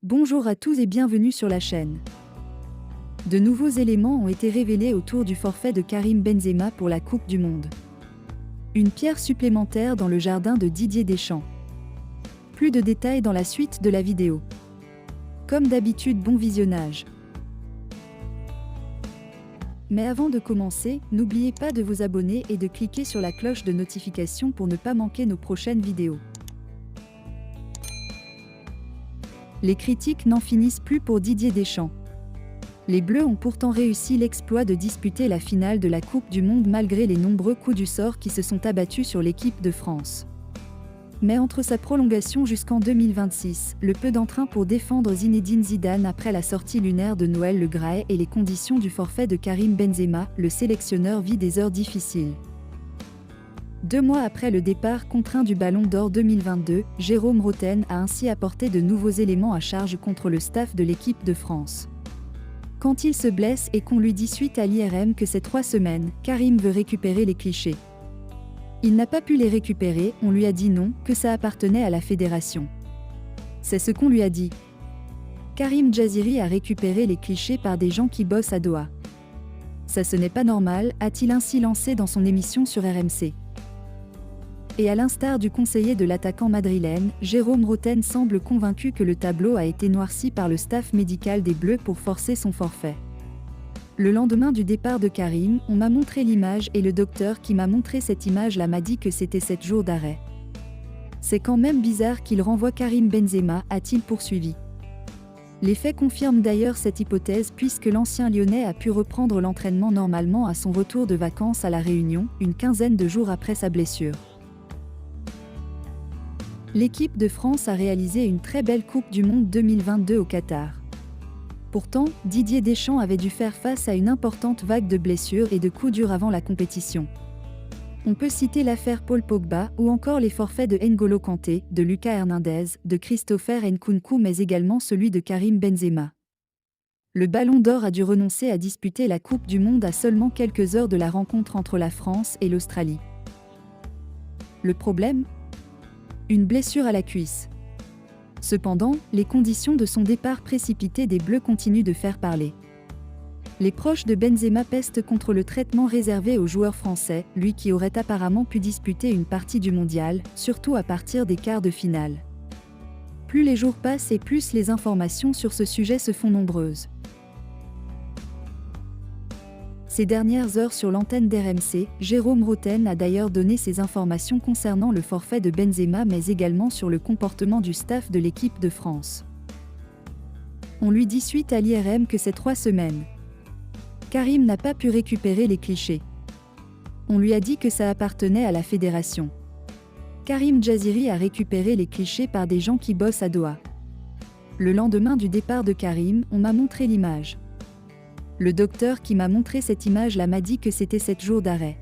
Bonjour à tous et bienvenue sur la chaîne. De nouveaux éléments ont été révélés autour du forfait de Karim Benzema pour la Coupe du Monde. Une pierre supplémentaire dans le jardin de Didier Deschamps. Plus de détails dans la suite de la vidéo. Comme d'habitude, bon visionnage. Mais avant de commencer, n'oubliez pas de vous abonner et de cliquer sur la cloche de notification pour ne pas manquer nos prochaines vidéos. Les critiques n'en finissent plus pour Didier Deschamps. Les Bleus ont pourtant réussi l'exploit de disputer la finale de la Coupe du Monde malgré les nombreux coups du sort qui se sont abattus sur l'équipe de France. Mais entre sa prolongation jusqu'en 2026, le peu d'entrain pour défendre Zinedine Zidane après la sortie lunaire de Noël Le Graët et les conditions du forfait de Karim Benzema, le sélectionneur vit des heures difficiles. 2 mois après le départ contraint du Ballon d'Or 2022, Jérôme Rotten a ainsi apporté de nouveaux éléments à charge contre le staff de l'équipe de France. Quand il se blesse et qu'on lui dit suite à l'IRM que c'est 3 semaines, Karim veut récupérer les clichés. Il n'a pas pu les récupérer, on lui a dit non, que ça appartenait à la fédération. C'est ce qu'on lui a dit. Karim Jaziri a récupéré les clichés par des gens qui bossent à Doha. Ça ce n'est pas normal, a-t-il ainsi lancé dans son émission sur RMC. Et à l'instar du conseiller de l'attaquant madrilène, Jérôme Rotten semble convaincu que le tableau a été noirci par le staff médical des Bleus pour forcer son forfait. Le lendemain du départ de Karim, on m'a montré l'image et le docteur qui m'a montré cette image-là m'a dit que c'était 7 jours d'arrêt. C'est quand même bizarre qu'il renvoie Karim Benzema, a-t-il poursuivi. Les faits confirment d'ailleurs cette hypothèse puisque l'ancien Lyonnais a pu reprendre l'entraînement normalement à son retour de vacances à La Réunion, une quinzaine de jours après sa blessure. L'équipe de France a réalisé une très belle Coupe du Monde 2022 au Qatar. Pourtant, Didier Deschamps avait dû faire face à une importante vague de blessures et de coups durs avant la compétition. On peut citer l'affaire Paul Pogba ou encore les forfaits de N'Golo Kanté, de Lucas Hernandez, de Christopher Nkunku mais également celui de Karim Benzema. Le Ballon d'Or a dû renoncer à disputer la Coupe du Monde à seulement quelques heures de la rencontre entre la France et l'Australie. Le problème ? Une blessure à la cuisse. Cependant, les conditions de son départ précipité des Bleus continuent de faire parler. Les proches de Benzema pestent contre le traitement réservé aux joueurs français, lui qui aurait apparemment pu disputer une partie du mondial, surtout à partir des quarts de finale. Plus les jours passent et plus les informations sur ce sujet se font nombreuses. Ces dernières heures sur l'antenne d'RMC, Jérôme Rotten a d'ailleurs donné ses informations concernant le forfait de Benzema mais également sur le comportement du staff de l'équipe de France. On lui dit suite à l'IRM que c'est 3 semaines. Karim n'a pas pu récupérer les clichés. On lui a dit que ça appartenait à la fédération. Karim Jaziri a récupéré les clichés par des gens qui bossent à Doha. Le lendemain du départ de Karim, on m'a montré l'image. Le docteur qui m'a montré cette image-là m'a dit que c'était 7 jours d'arrêt.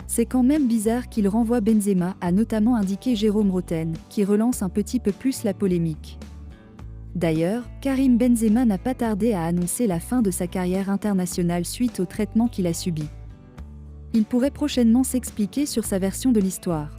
C'est quand même bizarre qu'il renvoie Benzema, a notamment indiqué Jérôme Rotten, qui relance un petit peu plus la polémique. D'ailleurs, Karim Benzema n'a pas tardé à annoncer la fin de sa carrière internationale suite au traitement qu'il a subi. Il pourrait prochainement s'expliquer sur sa version de l'histoire.